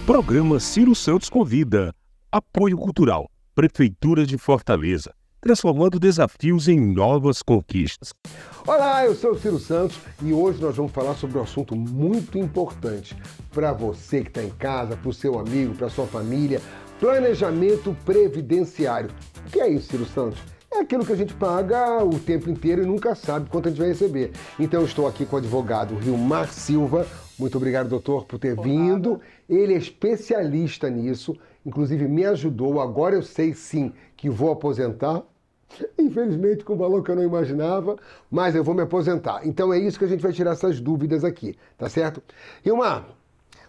Programa Ciro Santos Convida. Apoio Cultural. Prefeitura de Fortaleza. Transformando desafios em novas conquistas. Olá, eu sou o Ciro Santos e hoje nós vamos falar sobre um assunto muito importante para você que está em casa, para o seu amigo, para a sua família. Planejamento previdenciário. O que é isso, Ciro Santos? É aquilo que a gente paga o tempo inteiro e nunca sabe quanto a gente vai receber. Então eu estou aqui com o advogado Rilmar Silva. Muito obrigado, doutor, por ter vindo. Ele é especialista nisso, inclusive me ajudou. Agora eu sei sim que vou aposentar. Infelizmente com um valor que eu não imaginava, mas eu vou me aposentar. Então é isso que a gente vai tirar essas dúvidas aqui, tá certo? Rilmar,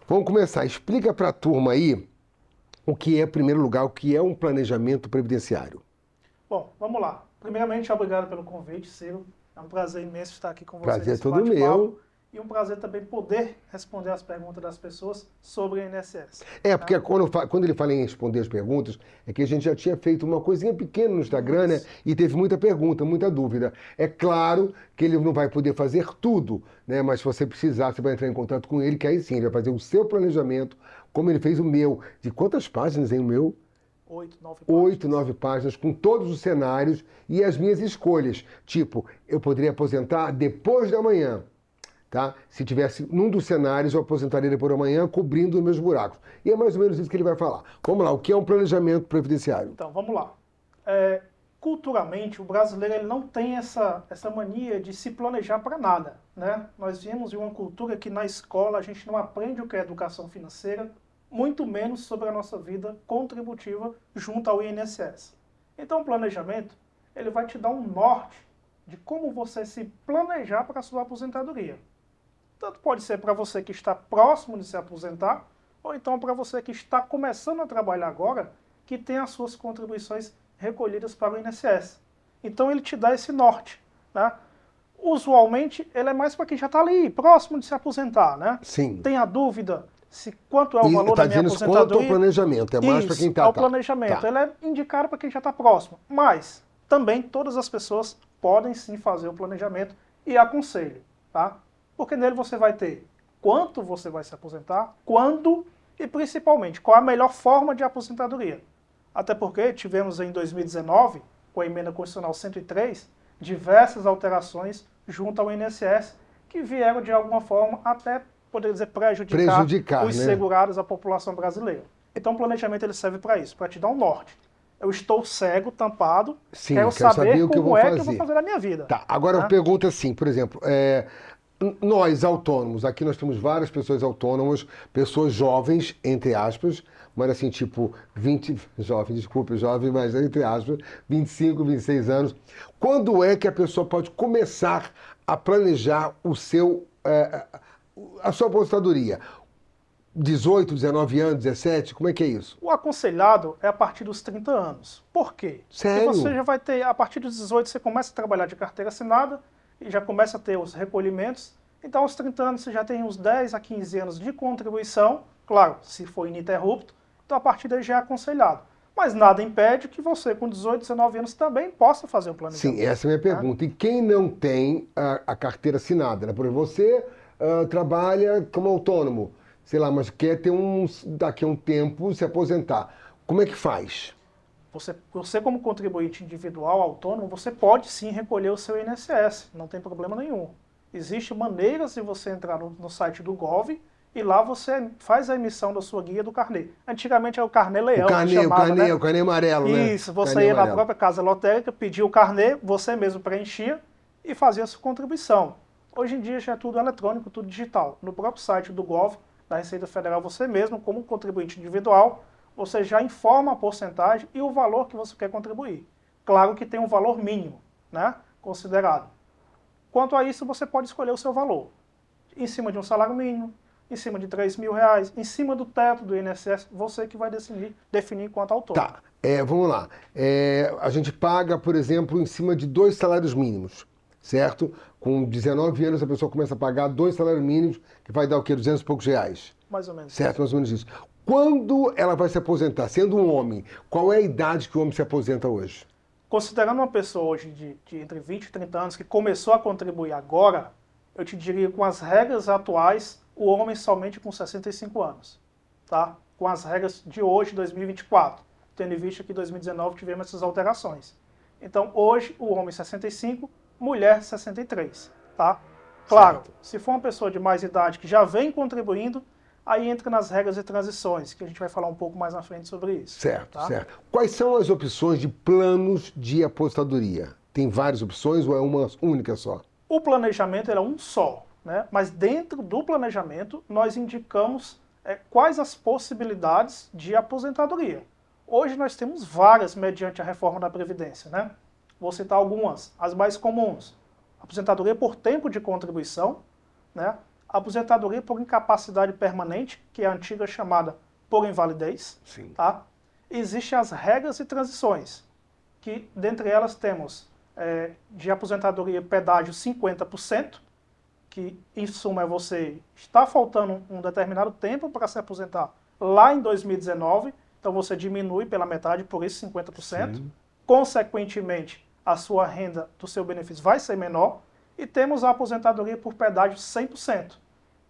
vamos começar. Explica para a turma aí o que é, em primeiro lugar, o que é um planejamento previdenciário. Bom, vamos lá. Primeiramente, obrigado pelo convite, Ciro. É um prazer imenso estar aqui com você. Prazer é todo meu. E um prazer também poder responder as perguntas das pessoas sobre a INSS. Porque quando ele fala em responder as perguntas, é que a gente já tinha feito uma coisinha pequena no Instagram, né? E teve muita pergunta, muita dúvida. É claro que ele não vai poder fazer tudo, né? Mas se você precisar, você vai entrar em contato com ele, que aí sim, ele vai fazer o seu planejamento, como ele fez o meu. De quantas páginas em o meu? 8, 9 páginas. 8, 9 páginas, com todos os cenários e as minhas escolhas. Tipo, eu poderia aposentar depois da manhã. Tá? Se tivesse num dos cenários, eu aposentaria depois da manhã, cobrindo os meus buracos. E é mais ou menos isso que ele vai falar. Vamos lá, o que é um planejamento previdenciário? Então, vamos lá. Culturalmente, o brasileiro ele não tem essa mania de se planejar para nada, né? Nós viemos de uma cultura que na escola a gente não aprende o que é educação financeira, muito menos sobre a nossa vida contributiva junto ao INSS. Então, o planejamento ele vai te dar um norte de como você se planejar para a sua aposentadoria. Tanto pode ser para você que está próximo de se aposentar, ou então para você que está começando a trabalhar agora, que tem as suas contribuições recolhidas para o INSS. Então ele te dá esse norte, né? Usualmente ele é mais para quem já está ali, próximo de se aposentar, né? Sim. Tem a dúvida se quanto é o valor da minha aposentadoria. Quanto ao planejamento, é mais para quem está. O planejamento, ele é indicado para quem já está próximo, mas também todas as pessoas podem sim fazer o planejamento e aconselho, tá? Porque nele você vai ter quanto você vai se aposentar, quando e principalmente qual a melhor forma de aposentadoria. Até porque tivemos em 2019, com a emenda constitucional 103, diversas alterações junto ao INSS que vieram de alguma forma até, poderia dizer, prejudicar os segurados, a população brasileira. Então o planejamento ele serve para isso, para te dar um norte. Eu estou cego, tampado, quero saber o que como é que eu vou fazer na minha vida. Tá, agora eu pergunto assim, por exemplo, nós autônomos, aqui nós temos várias pessoas autônomas, pessoas jovens, entre aspas, mas assim, tipo, 20, jovem, desculpe, jovem, mas entre aspas, 25, 26 anos. Quando é que a pessoa pode começar a planejar a sua aposentadoria? 18, 19 anos, 17? Como é que é isso? O aconselhado é a partir dos 30 anos. Por quê? Sério? Porque você já vai ter, a partir dos 18, você começa a trabalhar de carteira assinada e já começa a ter os recolhimentos. Então, aos 30 anos, você já tem uns 10 a 15 anos de contribuição, claro, se for ininterrupto, então a partir daí já é aconselhado. Mas nada impede que você, com 18, 19 anos, também possa fazer o planejamento. Sim, essa é a minha pergunta. E quem não tem a carteira assinada? Né? Por exemplo, você trabalha como autônomo, sei lá, mas quer ter daqui a um tempo se aposentar. Como é que faz? Você como contribuinte individual, autônomo, você pode sim recolher o seu INSS, não tem problema nenhum. Existem maneiras de você entrar no site do Gov e lá você faz a emissão da sua guia do carnê. Antigamente era o carnê leão, o carnê amarelo, né? Isso, você ia na própria casa lotérica, pedia o carnê, você mesmo preenchia e fazia a sua contribuição. Hoje em dia já é tudo eletrônico, tudo digital. No próprio site do Gov, da Receita Federal, você mesmo, como contribuinte individual, você já informa a porcentagem e o valor que você quer contribuir. Claro que tem um valor mínimo, né, considerado. Quanto a isso, você pode escolher o seu valor. Em cima de um salário mínimo, em cima de R$3.000, em cima do teto do INSS, você que vai definir quanto autônomo. Tá, vamos lá. A gente paga, por exemplo, em cima de 2 salários mínimos, certo? Com 19 anos a pessoa começa a pagar 2 salários mínimos, que vai dar o quê? 200 e poucos reais. Mais ou menos. Certo, mais ou menos isso. Quando ela vai se aposentar, sendo um homem, qual é a idade que o homem se aposenta hoje? Considerando uma pessoa hoje de entre 20 e 30 anos que começou a contribuir agora, eu te diria que com as regras atuais, o homem somente com 65 anos. Tá? com as regras de hoje, 2024, tendo em vista que em 2019 tivemos essas alterações. Então, hoje, o homem 65, mulher 63, tá? Claro, Certo. se for uma pessoa de mais idade que já vem contribuindo, aí entra nas regras de transições, que a gente vai falar um pouco mais na frente sobre isso. Certo, tá? certo. Quais são as opções de planos de aposentadoria? Tem várias opções ou é uma única só? O planejamento era um só, né? Mas dentro do planejamento nós indicamos quais as possibilidades de aposentadoria. Hoje nós temos várias mediante a reforma da Previdência, né? Vou citar algumas, as mais comuns. Aposentadoria por tempo de contribuição, né? Aposentadoria por incapacidade permanente, que é a antiga chamada por invalidez. Sim. Tá? Existem as regras e transições, que dentre elas temos de aposentadoria pedágio 50%, que em suma é você está faltando um determinado tempo para se aposentar lá em 2019, então você diminui pela metade, por isso 50%. Sim. Consequentemente, a sua renda do seu benefício vai ser menor. E temos a aposentadoria por pedágio 100%,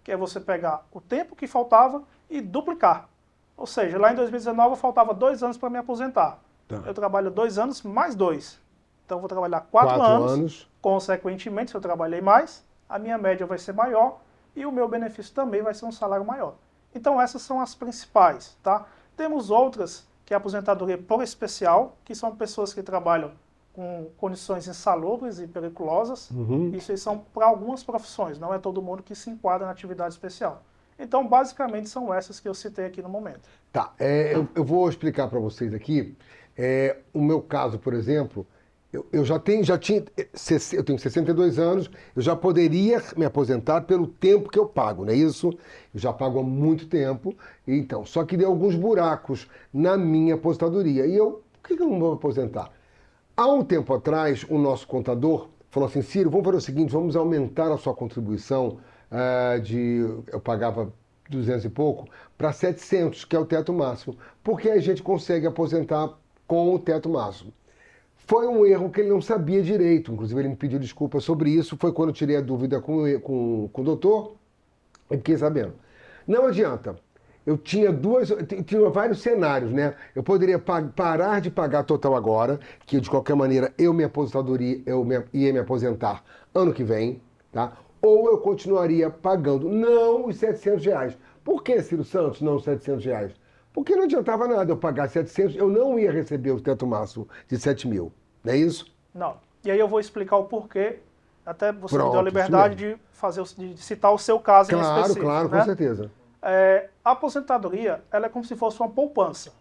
que é você pegar o tempo que faltava e duplicar. Ou seja, lá em 2019 faltava 2 anos para me aposentar. Tá. Eu trabalho 2 anos mais 2. Então eu vou trabalhar 4 anos. Consequentemente, se eu trabalhei mais, a minha média vai ser maior e o meu benefício também vai ser um salário maior. Então essas são as principais, tá? Temos outras, que é a aposentadoria por especial, que são pessoas que trabalham com condições insalubres e periculosas. Isso aí são para algumas profissões, não é todo mundo que se enquadra na atividade especial. Então, basicamente, são essas que eu citei aqui no momento. Tá, eu vou explicar para vocês aqui. O meu caso, por exemplo, eu tenho 62 anos, eu já poderia me aposentar pelo tempo que eu pago, não é isso? Eu já pago há muito tempo, então, só que deu alguns buracos na minha aposentadoria. E por que eu não vou me aposentar? Há um tempo atrás, o nosso contador falou assim: Ciro, vamos fazer o seguinte, vamos aumentar a sua contribuição eu pagava 200 e pouco, para 700, que é o teto máximo, porque a gente consegue aposentar com o teto máximo. Foi um erro que ele não sabia direito, inclusive ele me pediu desculpa sobre isso, foi quando eu tirei a dúvida com o doutor, e fiquei sabendo. Não adianta. Eu tinha vários cenários, né? Eu poderia parar de pagar total agora, que de qualquer maneira ia me aposentar ano que vem, tá? Ou eu continuaria pagando, não os R$700. Por que, Ciro Santos, não os R$700? Porque não adiantava nada eu pagar 700, eu não ia receber o teto máximo de 7 mil, não é isso? Não. E aí eu vou explicar o porquê, até você me deu a Pronto, liberdade de citar o seu caso em específico. Claro, né? com certeza. A aposentadoria, ela é como se fosse uma poupança.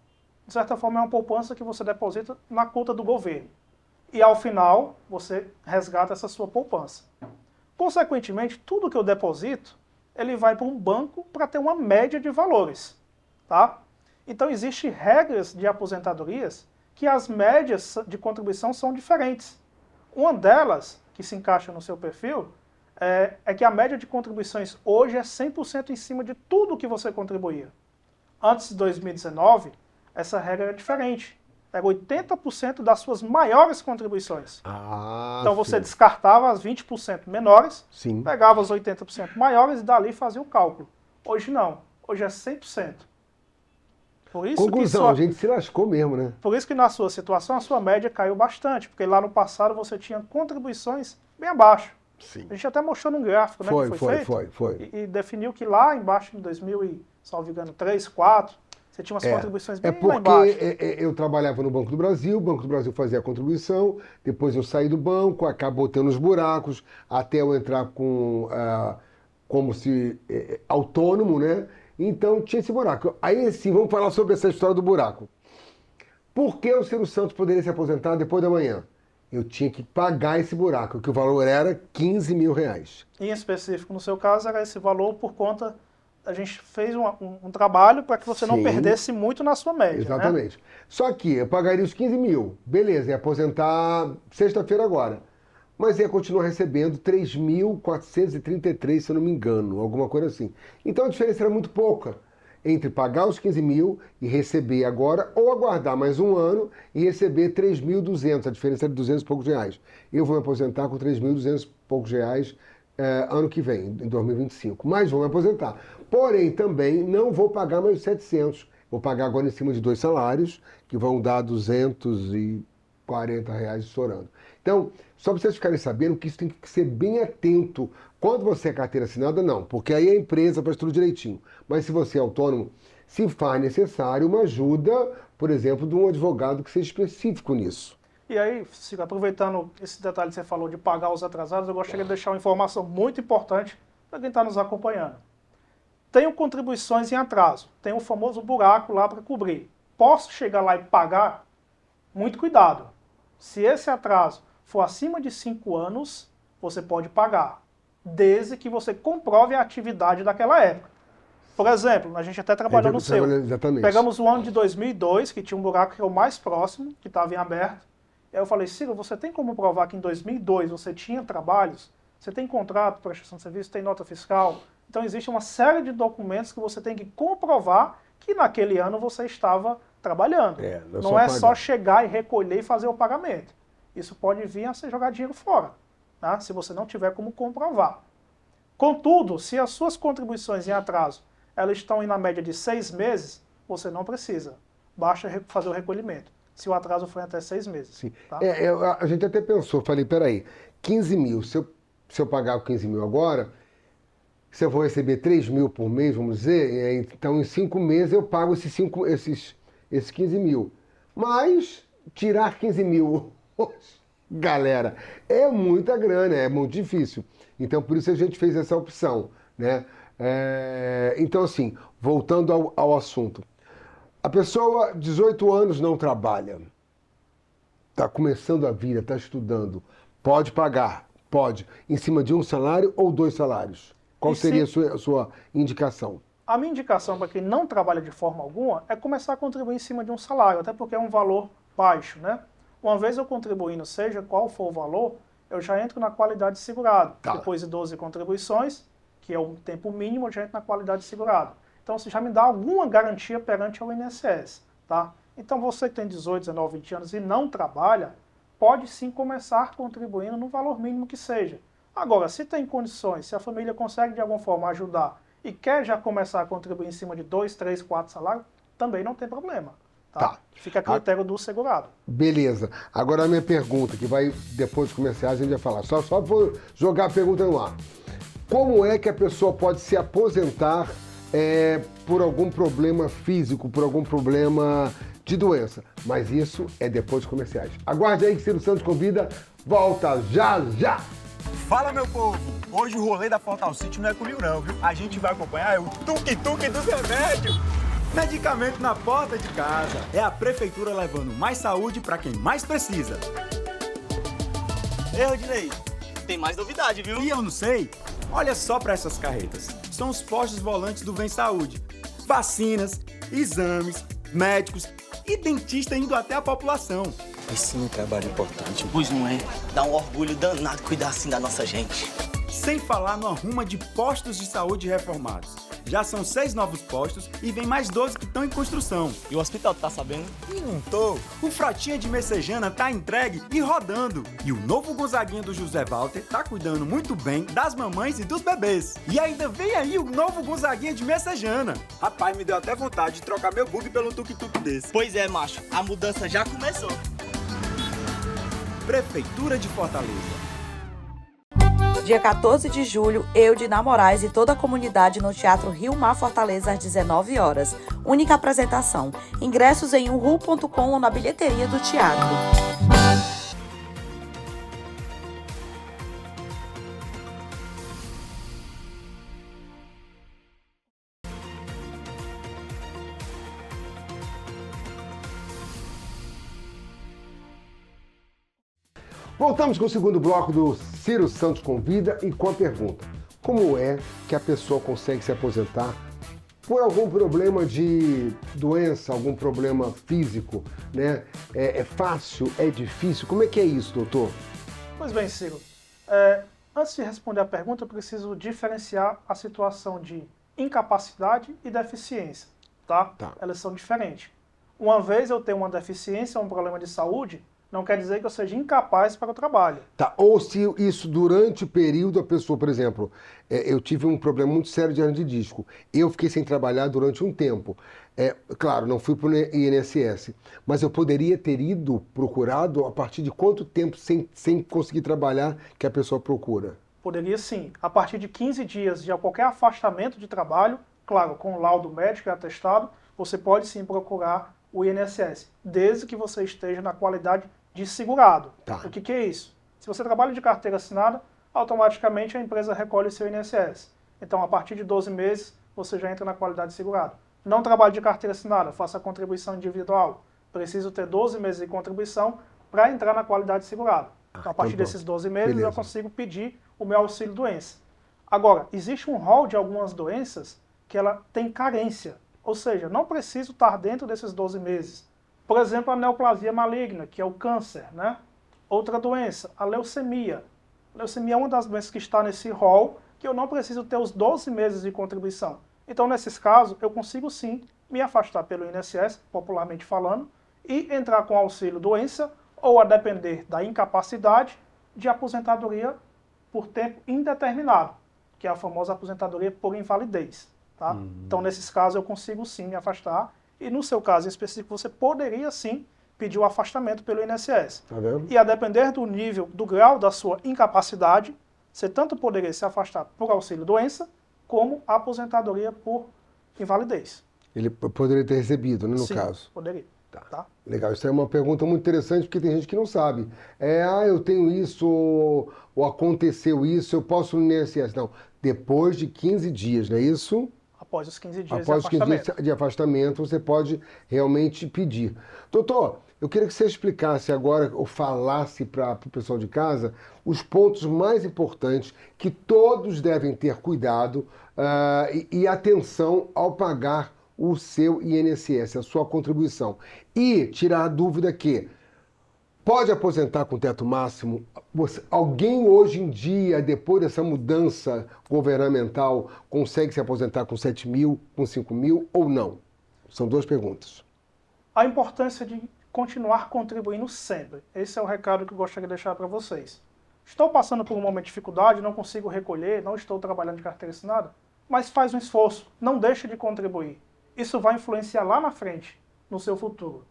De certa forma, é uma poupança que você deposita na conta do governo. E, ao final, você resgata essa sua poupança. Consequentemente, tudo que eu deposito, ele vai para um banco para ter uma média de valores. Tá? Então, existem regras de aposentadorias que as médias de contribuição são diferentes. Uma delas, que se encaixa no seu perfil, é que a média de contribuições hoje é 100% em cima de tudo que você contribuía. Antes de 2019, essa regra era diferente. Era 80% das suas maiores contribuições. Então você descartava as 20% menores, Sim. pegava as 80% maiores e dali fazia o cálculo. Hoje não. Hoje é 100%. Por isso Conclusão, a gente se lascou mesmo, né? Por isso que na sua situação a sua média caiu bastante, porque lá no passado você tinha contribuições bem abaixo. Sim. A gente até mostrou num gráfico, né, que foi feito. Foi. E definiu que lá embaixo, em 2003, 2004, você tinha umas contribuições bem lá embaixo. Eu trabalhava no Banco do Brasil, o Banco do Brasil fazia a contribuição, depois eu saí do banco, acabou tendo os buracos, até eu entrar como se autônomo, né? Então tinha esse buraco. Aí sim, vamos falar sobre essa história do buraco. Por que o Ciro Santos poderia se aposentar depois da manhã? Eu tinha que pagar esse buraco, que o valor era 15 mil reais. Em específico, no seu caso, era esse valor por conta... A gente fez um trabalho para que você não perdesse muito na sua média. Exatamente. Né? Só que eu pagaria os 15 mil. Beleza, ia aposentar sexta-feira agora. Mas ia continuar recebendo 3.433, se eu não me engano, alguma coisa assim. Então a diferença era muito pouca entre pagar os 15 mil e receber agora, ou aguardar mais um ano e receber 3.200. A diferença era de 200 e poucos reais. Eu vou me aposentar com 3.200 e poucos reais ano que vem, em 2025. Mas vou me aposentar. Porém, também não vou pagar mais 700. Vou pagar agora em cima de 2 salários, que vão dar R$ 240 estourando. Então, só para vocês ficarem sabendo que isso tem que ser bem atento. Quando você é carteira assinada, não, porque aí a empresa faz tudo direitinho. Mas se você é autônomo, se faz necessário uma ajuda, por exemplo, de um advogado que seja específico nisso. E aí, Ciro, aproveitando esse detalhe que você falou de pagar os atrasados, eu gostaria de deixar uma informação muito importante para quem está nos acompanhando. Tenho contribuições em atraso, tem o famoso buraco lá para cobrir. Posso chegar lá e pagar? Muito cuidado. Se esse atraso for acima de 5 anos, você pode pagar, desde que você comprove a atividade daquela época. Por exemplo, a gente até trabalhou no seu. Exatamente. Pegamos o ano de 2002, que tinha um buraco que é o mais próximo, que estava em aberto. E aí eu falei, Ciro, você tem como provar que em 2002 você tinha trabalhos? Você tem contrato, prestação de serviço, tem nota fiscal? Então existe uma série de documentos que você tem que comprovar que naquele ano você estava trabalhando. Não é só chegar e recolher e fazer o pagamento. Isso pode vir a ser jogar dinheiro fora, tá? Se você não tiver como comprovar. Contudo, se as suas contribuições em atraso elas estão na média de 6 meses, você não precisa. Basta fazer o recolhimento, se o atraso for até 6 meses. Sim. Tá? A gente até pensou, falei, peraí, 15 mil, se eu pagar 15 mil agora, se eu vou receber 3 mil por mês, vamos dizer, então em 5 meses eu pago esses 15 mil. Mas tirar 15 mil, galera, é muita grana, é muito difícil. Então por isso a gente fez essa opção, né? Então assim, voltando ao assunto. A pessoa, 18 anos, não trabalha, está começando a vida, está estudando, pode pagar, pode, em cima de um salário ou 2 salários. Qual seria a sua indicação? A minha indicação para quem não trabalha de forma alguma é começar a contribuir em cima de um salário, até porque é um valor baixo, né? Uma vez eu contribuindo, seja qual for o valor, eu já entro na qualidade de segurado. Tá. Depois de 12 contribuições, que é o tempo mínimo, eu já entro na qualidade de segurado. Então, você já me dá alguma garantia perante ao INSS, tá? Então, você que tem 18, 19, 20 anos e não trabalha, pode sim começar contribuindo no valor mínimo que seja. Agora, se tem condições, se a família consegue de alguma forma ajudar e quer já começar a contribuir em cima de 2, 3, 4 salários, também não tem problema. Tá? Fica a critério do segurado. Beleza. Agora a minha pergunta, que vai depois dos comerciais a gente vai falar. Só vou jogar a pergunta no ar. Como é que a pessoa pode se aposentar por algum problema físico, por algum problema de doença? Mas isso é depois dos comerciais. Aguarde aí que Ciro Santos Convida volta já já. Fala, meu povo! Hoje o rolê da Fortal City não é comigo não, viu? A gente vai acompanhar o tuk-tuk dos remédios. Medicamento na porta de casa. É a prefeitura levando mais saúde para quem mais precisa. Ei, Rodinei, tem mais novidade, viu? E eu não sei? Olha só para essas carretas. São os postos volantes do Vem Saúde. Vacinas, exames, médicos e dentista indo até a população. Esse é um trabalho importante. Pois não é? Dá um orgulho danado cuidar assim da nossa gente. Sem falar no arruma de postos de saúde reformados. Já são 6 novos postos e vem mais 12 que estão em construção. E o hospital, tá sabendo? E não tô. O Frotinha de Messejana tá entregue e rodando. E o novo Gonzaguinha do José Walter tá cuidando muito bem das mamães e dos bebês. E ainda vem aí o novo Gonzaguinha de Messejana. Rapaz, me deu até vontade de trocar meu bug pelo tuk-tuk desse. Pois é, macho. A mudança já começou. Prefeitura de Fortaleza. Dia 14 de julho, eu, Dina Moraes e toda a comunidade no Teatro Rio Mar Fortaleza às 19 horas. Única apresentação. Ingressos em uhu.com ou na bilheteria do teatro. Voltamos com o segundo bloco do Ciro Santos Convida e com a pergunta: como é que a pessoa consegue se aposentar por algum problema de doença, algum problema físico, né? É fácil? É difícil? Como é que é isso, doutor? Pois bem, Ciro. Antes de responder a pergunta, eu preciso diferenciar a situação de incapacidade e deficiência, tá? Elas são diferentes. Uma vez eu tenho uma deficiência, um problema de saúde, não quer dizer que eu seja incapaz para o trabalho. Tá, ou se isso durante o período a pessoa, por exemplo, eu tive um problema muito sério de hernia de disco. Eu fiquei sem trabalhar durante um tempo. Claro, não fui para o INSS, mas eu poderia ter ido procurado a partir de quanto tempo sem conseguir trabalhar que a pessoa procura? Poderia sim. A partir de 15 dias de qualquer afastamento de trabalho, claro, com laudo médico e atestado, você pode sim procurar o INSS, desde que você esteja na qualidade de segurado. Tá. O que é isso? Se você trabalha de carteira assinada, automaticamente a empresa recolhe o seu INSS. Então, a partir de 12 meses, você já entra na qualidade de segurado. Não trabalho de carteira assinada, faça a contribuição individual. Preciso ter 12 meses de contribuição para entrar na qualidade de segurado. Então, a partir desses 12 meses, beleza, eu consigo pedir o meu auxílio-doença. Agora, existe um rol de algumas doenças que ela tem carência. Ou seja, não preciso estar dentro desses 12 meses. Por exemplo, a neoplasia maligna, que é o câncer, né? Outra doença, a leucemia. A leucemia é uma das doenças que está nesse rol, que eu não preciso ter os 12 meses de contribuição. Então, nesses casos, eu consigo sim me afastar pelo INSS, popularmente falando, e entrar com auxílio-doença, ou a depender da incapacidade, de aposentadoria por tempo indeterminado, que é a famosa aposentadoria por invalidez. Tá? Então, nesses casos, eu consigo sim me afastar. E no seu caso em específico, você poderia sim pedir o afastamento pelo INSS. Tá vendo? E a depender do nível, do grau da sua incapacidade, você tanto poderia se afastar por auxílio-doença, como aposentadoria por invalidez. Ele poderia ter recebido, né, no Sim, caso. poderia. Tá? Legal, isso é uma pergunta muito interessante, porque tem gente que não sabe. Eu tenho isso, ou aconteceu isso, eu posso no INSS. Não, depois de 15 dias, não é isso? Após os 15 dias Após de os 15 afastamento. dias de afastamento, você pode realmente pedir. Doutor, eu queria que você explicasse agora, ou falasse para o pessoal de casa, os pontos mais importantes que todos devem ter cuidado e atenção ao pagar o seu INSS, a sua contribuição. E tirar a dúvida que pode aposentar com teto máximo? Alguém hoje em dia, depois dessa mudança governamental, consegue se aposentar com 7 mil, com 5 mil ou não? São duas perguntas. A importância de continuar contribuindo sempre. Esse é o recado que eu gostaria de deixar para vocês. Estou passando por um momento de dificuldade, não consigo recolher, não estou trabalhando de carteira assinada, mas faz um esforço, não deixe de contribuir. Isso vai influenciar lá na frente, no seu futuro.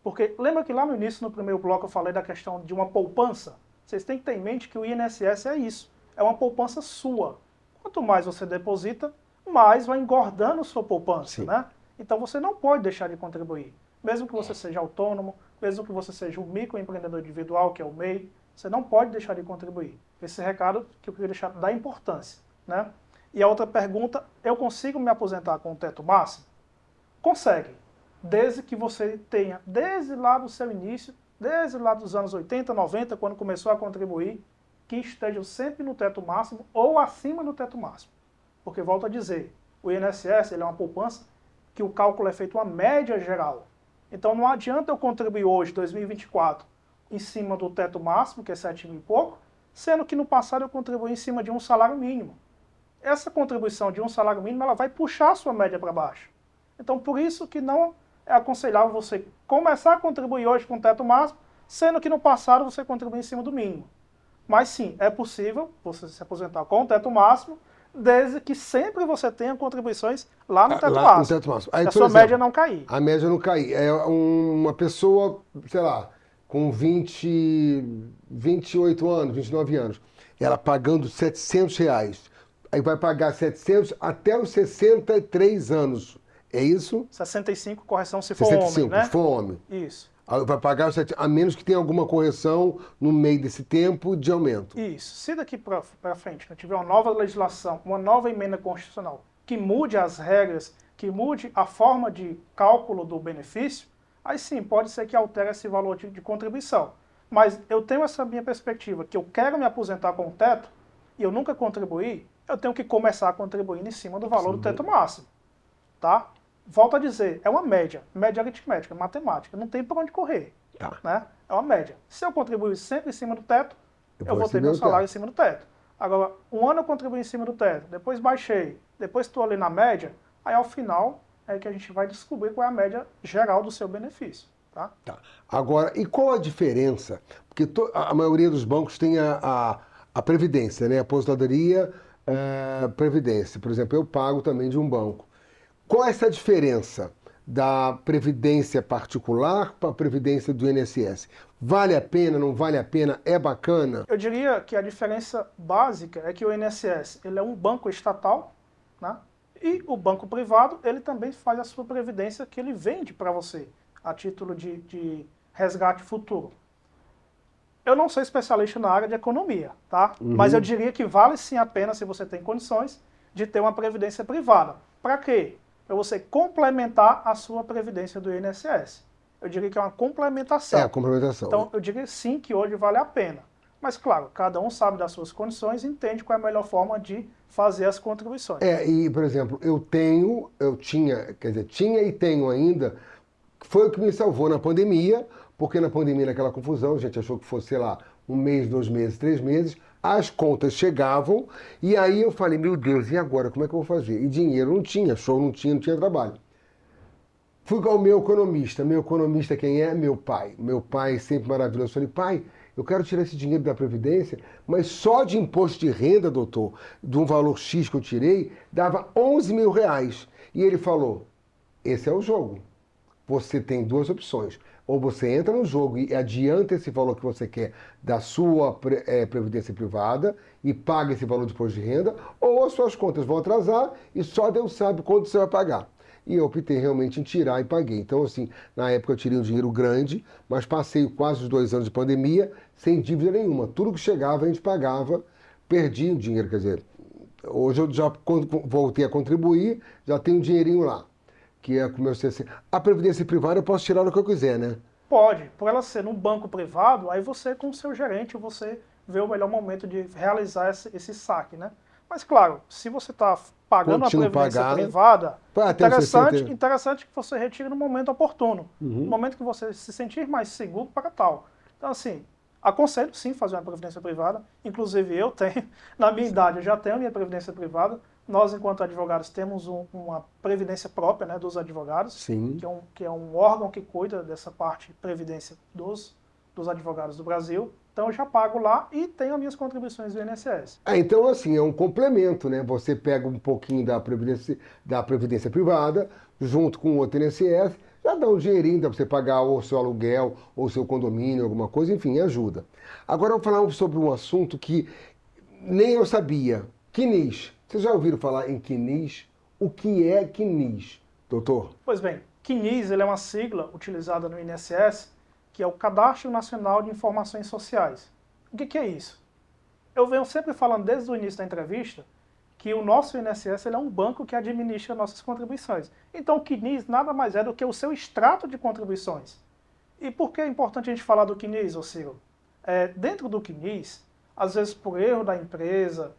Porque lembra que lá no início, no primeiro bloco, eu falei da questão de uma poupança? Vocês têm que ter em mente que o INSS é isso, é uma poupança sua. Quanto mais você deposita, mais vai engordando sua poupança, né? Então você não pode deixar de contribuir. Mesmo que você seja autônomo, mesmo que você seja um microempreendedor individual, que é o MEI, você não pode deixar de contribuir. Esse recado que eu queria deixar da importância, né? E a outra pergunta, eu consigo me aposentar com o teto máximo? Consegue, desde que você tenha, desde lá do seu início, desde lá dos anos 80, 90, quando começou a contribuir, que esteja sempre no teto máximo ou acima do teto máximo. Porque, volto a dizer, o INSS ele é uma poupança que o cálculo é feito uma média geral. Então não adianta eu contribuir hoje, 2024, em cima do teto máximo, que é 7 mil e pouco, sendo que no passado eu contribuí em cima de um salário mínimo. Essa contribuição de um salário mínimo ela vai puxar a sua média para baixo. Então por isso que não é aconselhável você começar a contribuir hoje com o teto máximo, sendo que no passado você contribuiu em cima do mínimo. Mas sim, é possível você se aposentar com o teto máximo, desde que sempre você tenha contribuições lá no teto máximo. No teto máximo. Aí, a sua média não cair. A média não cair. É uma pessoa, sei lá, com 28 anos, 29 anos, ela pagando R$700, aí vai pagar 700 até os 63 anos. É isso? 65, correção se for 65, homem, né? Se for homem. Isso. Vai pagar, a menos que tenha alguma correção no meio desse tempo de aumento. Isso. Se daqui para frente tiver uma nova legislação, uma nova emenda constitucional, que mude as regras, que mude a forma de cálculo do benefício, aí sim, pode ser que altere esse valor de contribuição. Mas eu tenho essa minha perspectiva, que eu quero me aposentar com o teto, e eu nunca contribuí, eu tenho que começar contribuindo em cima do valor do teto máximo. Tá? Volto a dizer, é uma média aritmética, matemática, não tem para onde correr. Tá. Né? É uma média. Se eu contribuir sempre em cima do teto, eu vou ter meu salário em cima do teto. Agora, um ano eu contribuí em cima do teto, depois baixei, depois estou ali na média, aí ao final é que a gente vai descobrir qual é a média geral do seu benefício. Tá? Tá. Agora, e qual a diferença? Porque a maioria dos bancos tem a previdência, né? Aposentadoria, previdência. Por exemplo, eu pago também de um banco. Qual é essa diferença da previdência particular para a previdência do INSS? Vale a pena, não vale a pena? É bacana? Eu diria que a diferença básica é que o INSS ele é um banco estatal, né? E o banco privado ele também faz a sua previdência que ele vende para você, a título de resgate futuro. Eu não sou especialista na área de economia, tá? Mas eu diria que vale sim a pena, se você tem condições, de ter uma previdência privada. Para quê? Para você complementar a sua previdência do INSS. Eu diria que é uma complementação. É, a complementação. Então, eu diria sim que hoje vale a pena. Mas, claro, cada um sabe das suas condições e entende qual é a melhor forma de fazer as contribuições. E, por exemplo, tinha e tenho ainda, foi o que me salvou na pandemia, porque na pandemia, naquela confusão, a gente achou que fosse, sei lá, 1 mês, 2 meses, 3 meses, as contas chegavam, e aí eu falei, meu Deus, e agora, como é que eu vou fazer? E dinheiro não tinha, show não tinha trabalho. Fui ao meu economista quem é? Meu pai. Meu pai sempre maravilhoso. Eu falei, pai, eu quero tirar esse dinheiro da Previdência, mas só de imposto de renda, doutor, de um valor X que eu tirei, dava 11 mil reais. E ele falou, esse é o jogo. Você tem 2 opções. Ou você entra no jogo e adianta esse valor que você quer da sua previdência privada e paga esse valor de imposto de renda, ou as suas contas vão atrasar e só Deus sabe quando você vai pagar. E eu optei realmente em tirar e paguei. Então, assim, na época eu tirei um dinheiro grande, mas passei quase os 2 anos de pandemia sem dívida nenhuma. Tudo que chegava a gente pagava, perdi o dinheiro, quer dizer, hoje eu já voltei a contribuir, já tenho um dinheirinho lá. Que é como eu sei assim, a previdência privada eu posso tirar no que eu quiser, né? Pode, por ela ser num banco privado, aí você com o seu gerente, você vê o melhor momento de realizar esse saque, né? Mas claro, se você está pagando a previdência privada, interessante que você retire no momento oportuno, no momento que você se sentir mais seguro para tal. Então assim, aconselho sim fazer uma previdência privada, inclusive eu tenho, na minha idade eu já tenho a minha previdência privada. Nós, enquanto advogados, temos uma previdência própria, né, dos advogados, sim, que é um órgão que cuida dessa parte de previdência dos advogados do Brasil. Então eu já pago lá e tenho as minhas contribuições do INSS. Então, assim, é um complemento, né? Você pega um pouquinho da previdência privada, junto com o outro INSS, já dá um dinheirinho, dá para você pagar ou o seu aluguel, ou o seu condomínio, alguma coisa, enfim, ajuda. Agora eu vou falar sobre um assunto que nem eu sabia. CNIS. Vocês já ouviram falar em CNIS? O que é CNIS, doutor? Pois bem, CNIS ele é uma sigla utilizada no INSS, que é o Cadastro Nacional de Informações Sociais. O que é isso? Eu venho sempre falando desde o início da entrevista que o nosso INSS ele é um banco que administra nossas contribuições. Então o CNIS nada mais é do que o seu extrato de contribuições. E por que é importante a gente falar do CNIS, ô Ciro? Dentro do CNIS, às vezes por erro da empresa,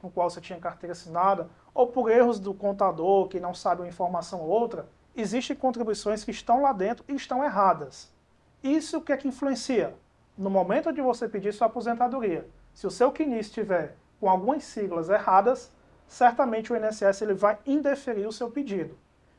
com qual você tinha carteira assinada, ou por erros do contador, que não sabe uma informação ou outra, existem contribuições que estão lá dentro e estão erradas. Isso o que é que influencia? No momento de você pedir sua aposentadoria, se o seu CNIS estiver com algumas siglas erradas, certamente o INSS ele vai indeferir o seu pedido.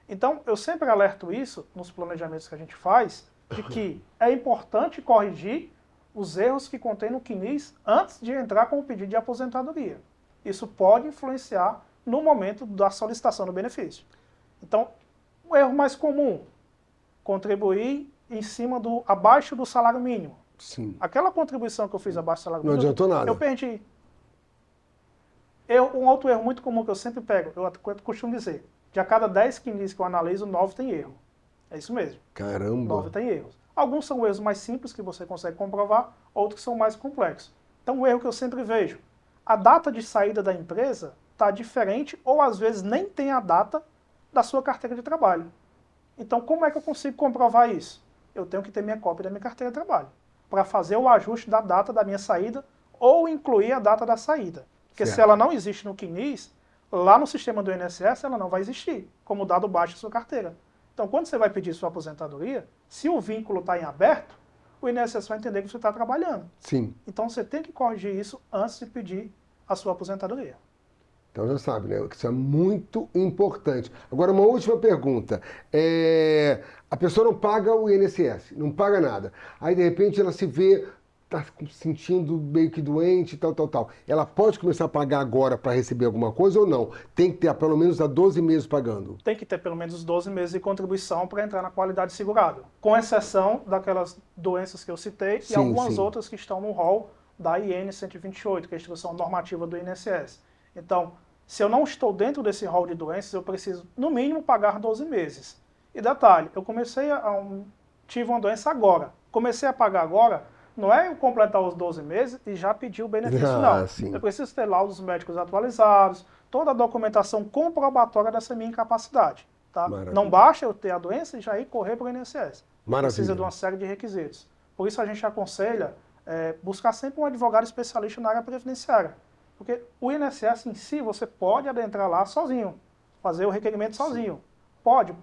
Então, eu sempre alerto isso nos planejamentos que a gente faz, de que é importante corrigir os erros que contém no CNIS antes de entrar com o pedido de aposentadoria. Isso pode influenciar no momento da solicitação do benefício. Então, o erro mais comum, contribuir abaixo do salário mínimo. Sim. Aquela contribuição que eu fiz abaixo do salário mínimo, não adiantou nada. Eu perdi. Um outro erro muito comum que eu sempre pego, eu costumo dizer, de a cada 10 CNIS que eu analiso, 9 tem erro. É isso mesmo. Caramba. 9 tem erros. Alguns são erros mais simples que você consegue comprovar, outros são mais complexos. Então o erro que eu sempre vejo, a data de saída da empresa está diferente ou às vezes nem tem a data da sua carteira de trabalho. Então como é que eu consigo comprovar isso? Eu tenho que ter minha cópia da minha carteira de trabalho para fazer o ajuste da data da minha saída ou incluir a data da saída. Porque se ela não existe no CNIS, lá no sistema do INSS ela não vai existir como dado baixo da sua carteira. Então quando você vai pedir sua aposentadoria, se o vínculo está em aberto, o INSS vai entender que você está trabalhando. Sim. Então você tem que corrigir isso antes de pedir a sua aposentadoria. Então já sabe, né? Isso é muito importante. Agora, uma última pergunta. A pessoa não paga o INSS, não paga nada. Aí, de repente, ela se vê, está se sentindo meio que doente, tal. Ela pode começar a pagar agora para receber alguma coisa ou não? Tem que ter pelo menos há 12 meses pagando? Tem que ter pelo menos 12 meses de contribuição para entrar na qualidade segurado, com exceção daquelas doenças que eu citei e algumas outras que estão no rol da IN 128, que é a Instrução Normativa do INSS. Então, se eu não estou dentro desse rol de doenças, eu preciso, no mínimo, pagar 12 meses. E detalhe, eu tive uma doença agora. Comecei a pagar agora, não é eu completar os 12 meses e já pedir o benefício, não. Sim. Eu preciso ter laudos médicos atualizados, toda a documentação comprobatória dessa minha incapacidade. Tá? Não basta eu ter a doença e já ir correr para o INSS. Precisa de uma série de requisitos. Por isso a gente aconselha buscar sempre um advogado especialista na área previdenciária. Porque o INSS em si, você pode adentrar lá sozinho, fazer o requerimento sozinho. Pode,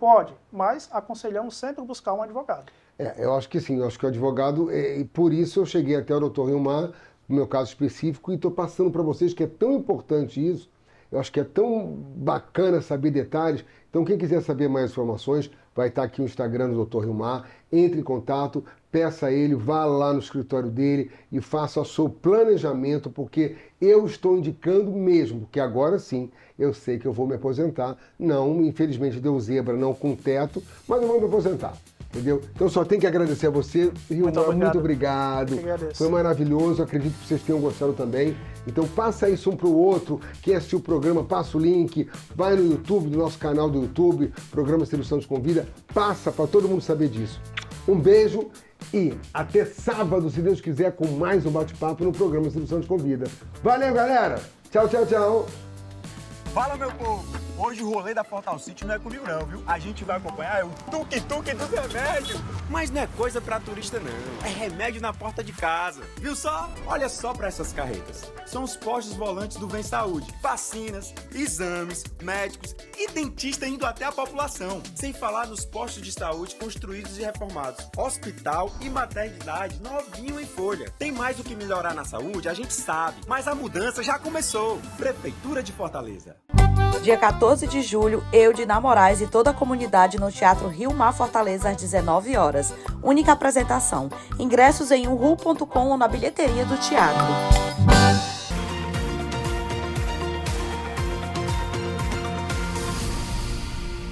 mas aconselhamos sempre buscar um advogado. Eu acho que sim, eu acho que o advogado, e por isso eu cheguei até o Dr. Hilmar, no meu caso específico, e estou passando para vocês que é tão importante isso, eu acho que é tão bacana saber detalhes. Então, quem quiser saber mais informações, vai estar aqui o Instagram do Dr. Hilmar, entre em contato, peça a ele, vá lá no escritório dele e faça o seu planejamento, porque eu estou indicando mesmo que agora sim, eu sei que eu vou me aposentar. Não, infelizmente deu zebra, não com teto, mas eu vou me aposentar. Entendeu? Então só tenho que agradecer a você, Hilmar, muito obrigado. Foi maravilhoso, acredito que vocês tenham gostado também. Então passa isso um para o outro. Quem assistiu o programa, passa o link, vai no YouTube, no nosso canal do YouTube, programa Ciro Santos Convida, passa para todo mundo saber disso. Um beijo e até sábado, se Deus quiser, com mais um bate-papo no programa Ciro Santos Convida. Valeu, galera! Tchau! Fala, meu povo! Hoje o rolê da Fortal City não é comigo não, viu? A gente vai acompanhar o tuk-tuk dos remédios. Mas não é coisa pra turista não, é remédio na porta de casa. Viu só? Olha só pra essas carretas. São os postos volantes do Vem Saúde. Vacinas, exames, médicos e dentista indo até a população. Sem falar nos postos de saúde construídos e reformados. Hospital e maternidade novinho em folha. Tem mais o que melhorar na saúde, a gente sabe. Mas a mudança já começou. Prefeitura de Fortaleza. Dia 14 de julho, eu, Dina Moraes e toda a comunidade no Teatro Rio Mar Fortaleza às 19 horas. Única apresentação. Ingressos em uhu.com ou na bilheteria do teatro.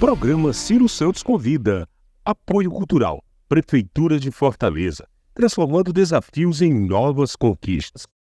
Programa Ciro Santos Convida. Apoio Cultural. Prefeitura de Fortaleza. Transformando desafios em novas conquistas.